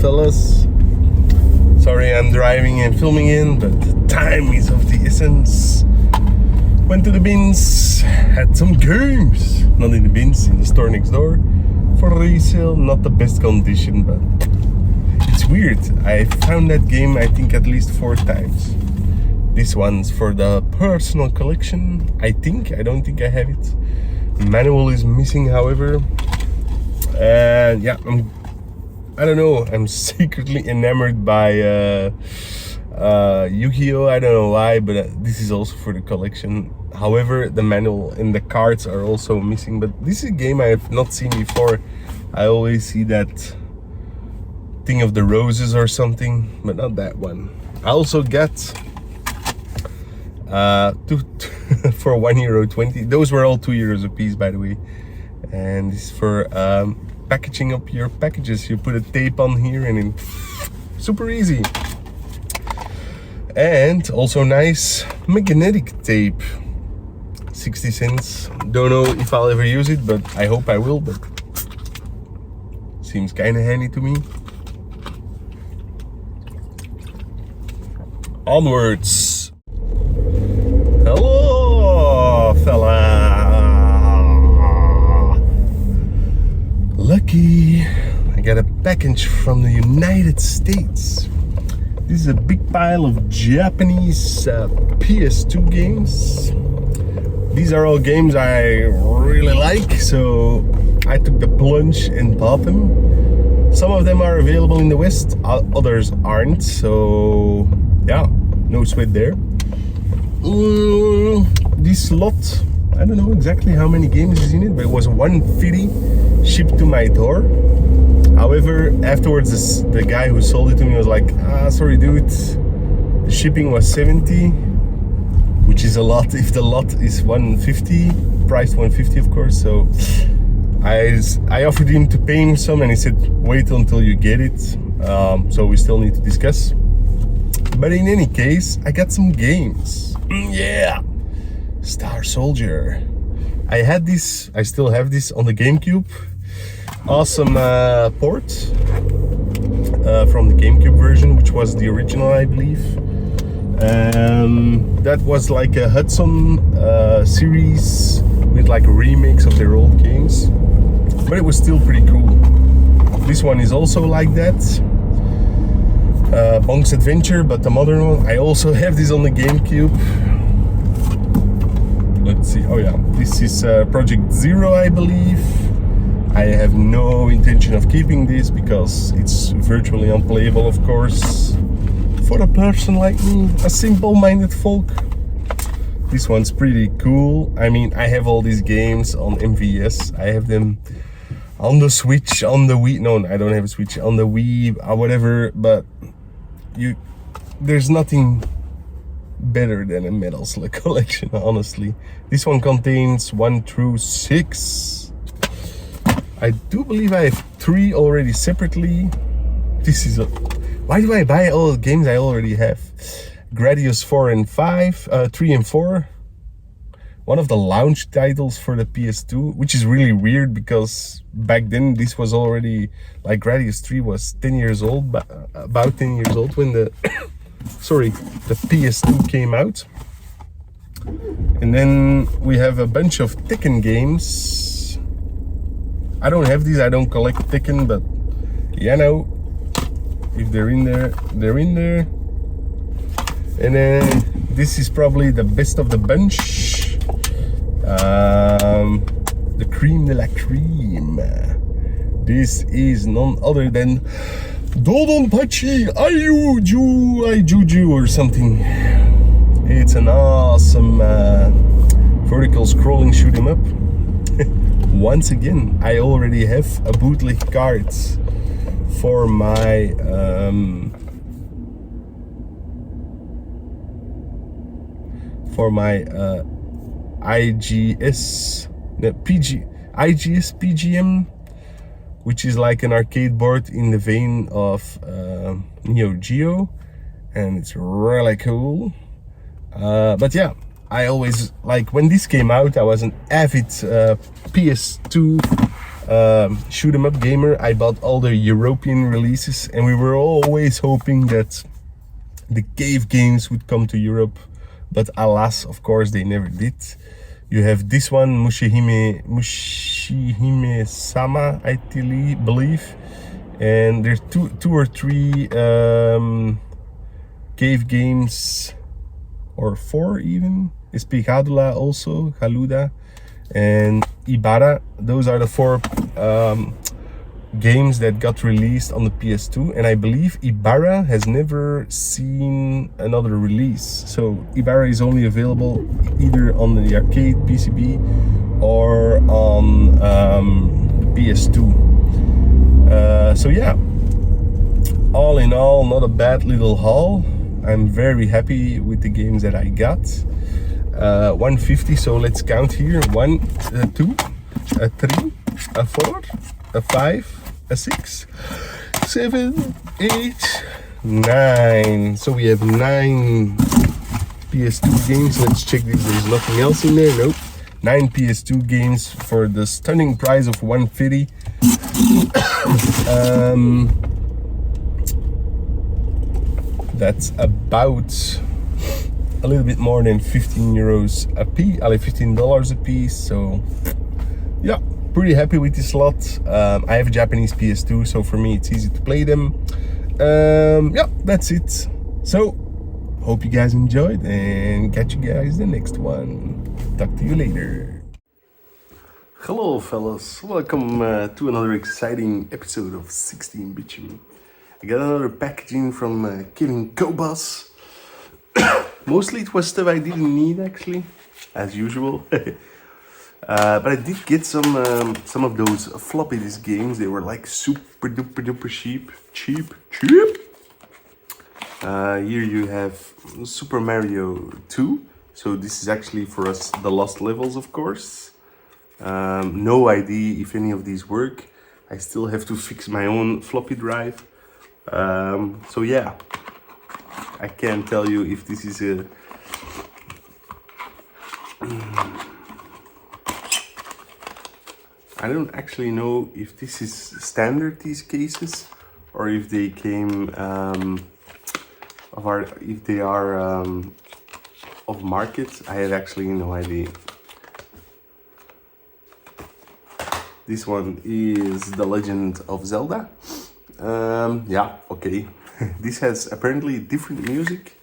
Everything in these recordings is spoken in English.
fellas. Sorry I'm driving and filming in, but time is of the essence. Went to the bins, had some games. Not in the bins, in the store next door. For resale, not the best condition, but it's weird. I found that game I think at least 4 times. This one's for the personal collection, I think. I don't think I have it. Manual is missing, however. And yeah, I don't know, I'm secretly enamored by Yu-Gi-Oh! I don't know why, but this is also for the collection. However, the manual and the cards are also missing, but this is a game I have not seen before. I always see that thing of the roses or something, but not that one. I also got for €1.20. Those were all €2 a piece, by the way. And this is for packaging up your packages. You put a tape on here and it's super easy. And also nice magnetic tape, 60 cents. Don't know if I'll ever use it, but I hope I will. But seems kind of handy to me. Onwards. Hello, fella. Lucky, I got a package from the United States. This is a big pile of Japanese PS2 games. These are all games I really like, so I took the plunge and bought them. Some of them are available in the West, others aren't, so yeah, no sweat there. This lot, I don't know exactly how many games is in it, but it was 150 shipped to my door. However, afterwards the guy who sold it to me was like, sorry dude, the shipping was 70, which is a lot if the lot is 150, priced 150 of course. So I offered him to pay him some and he said wait until you get it. So we still need to discuss. But in any case, I got some games. Yeah, Star Soldier. I had this, I still have this on the GameCube. Awesome port from the GameCube version, which was the original, I believe. That was like a Hudson series with like a remix of their old games, but it was still pretty cool. This one is also like that. Bonk's Adventure, but the modern one. I also have this on the GameCube. Let's see. Oh yeah, this is Project Zero, I believe. I have no intention of keeping this because it's virtually unplayable, of course, for a person like me, a simple-minded folk. This one's pretty cool. I mean, I have all these games on MVS. I have them on the Switch, on the Wii. No, I don't have a Switch. On the Wii, or whatever. But there's nothing better than a Metal Slug collection, honestly. This one contains 1 through 6. I do believe I have 3 already separately. This is why do I buy all the games I already have? Gradius 3 and 4. One of the launch titles for the PS2, which is really weird because back then this was already, like Gradius 3 was 10 years old, about 10 years old when the the PS2 came out. And then we have a bunch of Tekken games. I don't have these, I don't collect Tekken, but you know, if they're in there, they're in there. And then this is probably the best of the bunch. The cream de la cream. This is none other than Dodonpachi Aijuju or something. It's an awesome vertical scrolling shoot 'em up. Once again, I already have a bootleg card for my IGS PGM, which is like an arcade board in the vein of Neo Geo, and it's really cool. But yeah, I always, like when this came out, I was an avid PS2 shoot 'em up gamer. I bought all the European releases, and we were always hoping that the cave games would come to Europe, but alas, of course, they never did. You have this one, Mushihime Sama, I believe, and there's two or three cave games, or 4 even. Espicadula also, Haluda, and Ibarra. Those are the 4 games that got released on the PS2, and I believe Ibarra has never seen another release. So Ibarra is only available either on the arcade PCB or on PS2. So yeah, all in all, not a bad little haul. I'm very happy with the games that I got. 150, so let's count here. 1, 2, 3, 4, 5, 6, 7, 8, 9. So we have 9 PS2 games. Let's check if there's nothing else in there. Nope. 9 PS2 games for the stunning price of 150. That's about a little bit more than 15 euros a piece, $15 a piece. So yeah, pretty happy with this lot. I have a Japanese PS2, so for me it's easy to play them. Yeah, that's it. So hope you guys enjoyed, and catch you guys the next one. Talk to you later. Hello fellas, welcome to another exciting episode of 16 Bitchin'. I got another packaging from Kevin Kobas. Mostly it was stuff I didn't need actually, as usual. But I did get some of those floppy disk games. They were like super duper cheap. Here you have Super Mario 2. So this is actually for us the lost levels, of course. No idea if any of these work. I still have to fix my own floppy drive. So yeah, I can't tell you if this is a I don't actually know if this is standard, these cases, or if they came if they are of market. I have actually no idea. This one is The Legend of Zelda. Yeah, okay. This has apparently different music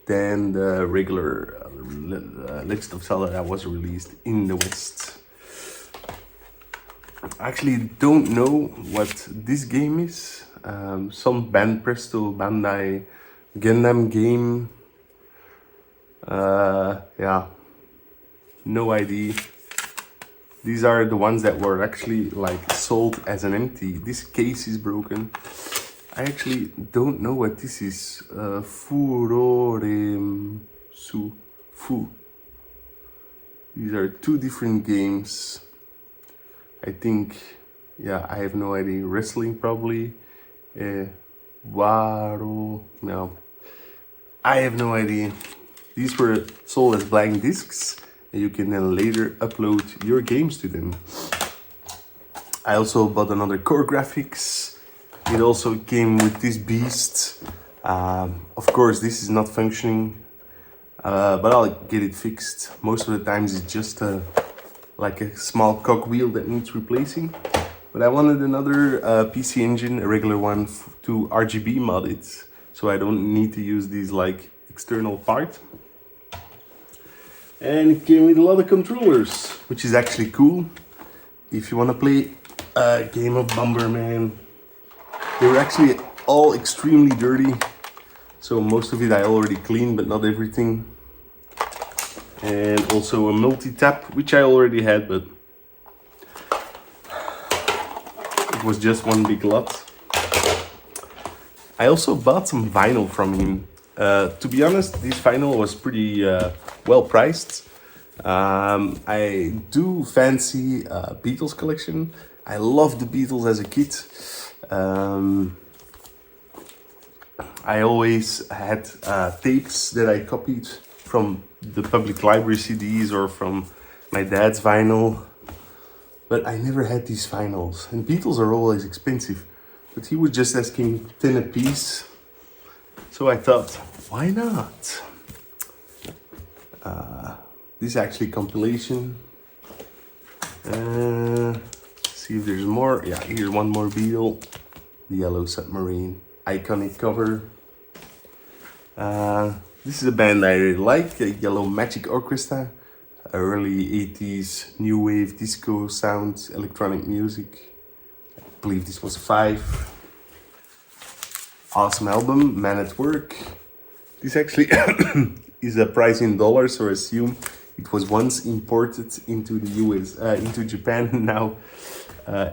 than the regular Legend of Zelda that was released in the West. I actually don't know what this game is. Some Presto Bandai Gundam game. Yeah, no idea. These are the ones that were actually like sold as an empty. This case is broken. I actually don't know what this is. Furoresu Fu. These are 2 different games. I think, yeah, I have no idea. Wrestling probably. Waro, no. I have no idea. These were sold as blank discs, and you can then later upload your games to them. I also bought another Core Graphics. It also came with this beast. Of course, this is not functioning, but I'll get it fixed. Most of the times it's just like a small cogwheel that needs replacing. But I wanted another PC engine, a regular one, to RGB mod it, so I don't need to use these like external part. And it came with a lot of controllers, which is actually cool. If you want to play a game of Bomberman. They were actually all extremely dirty. So most of it I already cleaned, but not everything. And also a multi-tap, which I already had, but it was just one big lot. I also bought some vinyl from him. To be honest, this vinyl was pretty well priced. I do fancy Beatles collection. I loved the Beatles as a kid. I always had tapes that I copied from the public library CDs or from my dad's vinyl. but I never had these vinyls. And Beatles are always expensive, but he was just asking 10 a piece. So I thought, why not? This is actually compilation. See if there's more. Yeah, here's one more Beatle. The Yellow Submarine. Iconic cover. This is a band I really like, Yellow Magic Orchestra. Early 80s new wave disco sound, electronic music. I believe this was 5. Awesome album, Man at Work. This actually is a price in dollars, so I assume it was once imported into the US, into Japan, and now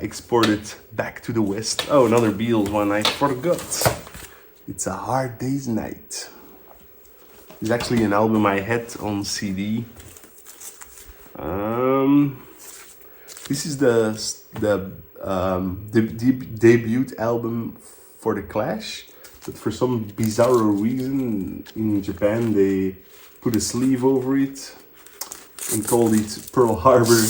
exported back to the West. Oh, another Beatles one I forgot. It's A Hard Day's Night. It's actually an album I had on CD. This is the debut album for The Clash, but for some bizarre reason in Japan they put a sleeve over it and called it Pearl Harbor.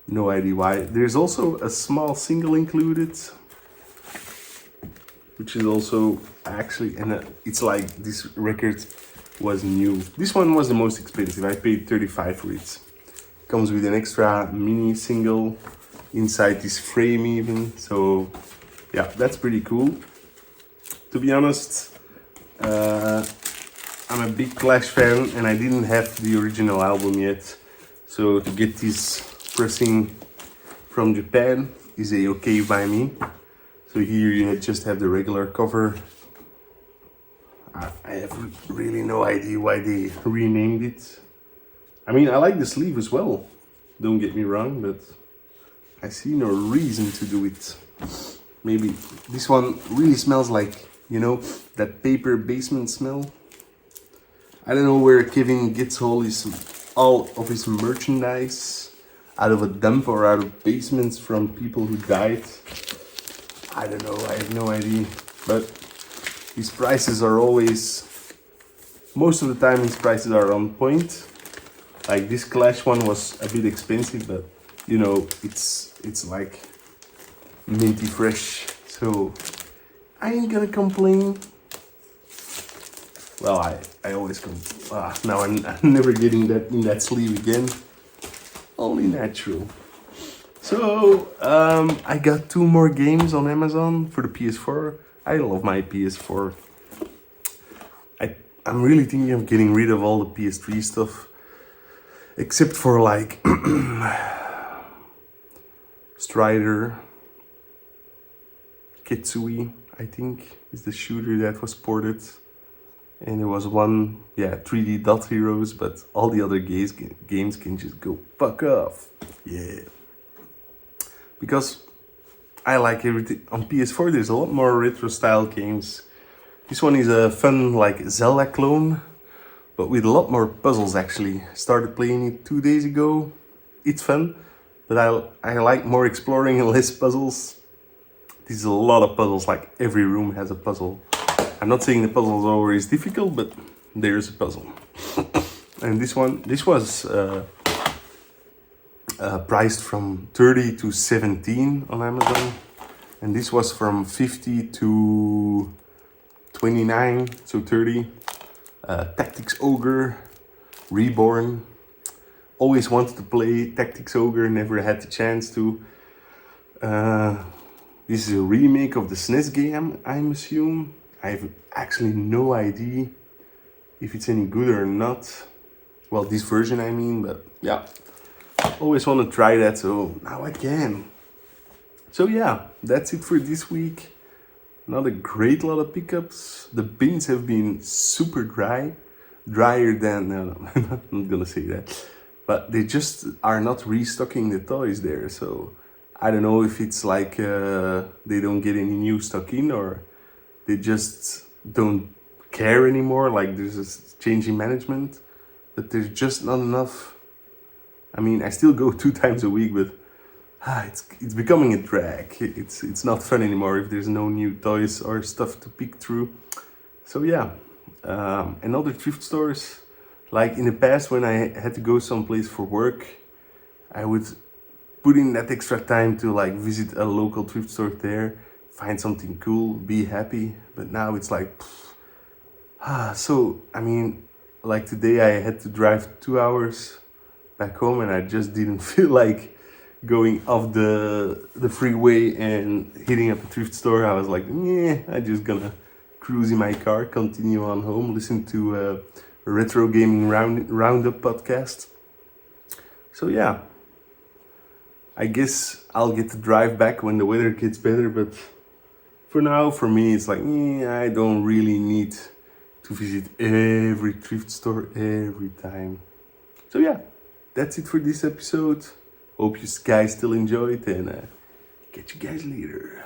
No idea why. There's also a small single included, which is also actually, and it's like this record was new. This one was the most expensive. I paid 35 for it. Comes with an extra mini single inside this frame even. So yeah, that's pretty cool. To be honest, I'm a big Clash fan and I didn't have the original album yet. So to get this pressing from Japan is okay by me. So here you just have the regular cover. I have really no idea why they renamed it. I mean, I like the sleeve as well, don't get me wrong, but I see no reason to do it. Maybe this one really smells like, you know, that paper basement smell. I don't know where Kevin gets all of his merchandise, out of a dump or out of basements from people who died. I don't know, I have no idea, but these prices are always, most of the time these prices are on point. Like this Clash one was a bit expensive, but you know, it's like minty fresh, so I ain't gonna complain. Well, I always complain. Now I'm never getting that in that sleeve again. Only natural. So I got 2 more games on Amazon for the PS4. I love my PS4. I'm really thinking of getting rid of all the PS3 stuff, except for like Strider, Ketsui, I think, is the shooter that was ported. And there was one, 3D Dot Heroes, but all the other games can just go fuck off. Yeah. Because I like everything. On PS4 there's a lot more retro style games. This one is a fun like Zelda clone, but with a lot more puzzles actually. Started playing it 2 days ago. It's fun, but I like more exploring and less puzzles. This is a lot of puzzles, like every room has a puzzle. I'm not saying the puzzles are always difficult, but there's a puzzle. And this was priced from 30 to 17 on Amazon, and this was from 50 to 29, so 30. Tactics Ogre Reborn. Always wanted to play Tactics Ogre, never had the chance to. This is a remake of the SNES game, I assume. I have actually no idea if it's any good or not. Well, this version I mean, but yeah. Always want to try that, so now I can. So yeah, that's it for this week. Not a great lot of pickups. The bins have been super dry. Drier than, no, I'm not gonna say that. But they just are not restocking the toys there, so I don't know if it's like they don't get any new stock in, or they just don't care anymore, like there's a change in management, but there's just not enough. I mean, I still go 2 times a week, but it's becoming a drag. It's not fun anymore if there's no new toys or stuff to pick through. So yeah, and other thrift stores, like in the past when I had to go someplace for work, I would put in that extra time to like visit a local thrift store there, find something cool, be happy. But now it's like, so I mean, like today I had to drive 2 hours back home, and I just didn't feel like going off the freeway and hitting up a thrift store. I was like, yeah, I'm just gonna cruise in my car, continue on home, listen to a retro gaming roundup podcast. So yeah, I guess I'll get to drive back when the weather gets better, but for now, for me, it's like, I don't really need to visit every thrift store every time. So yeah, that's it for this episode. Hope you guys still enjoyed, and catch you guys later.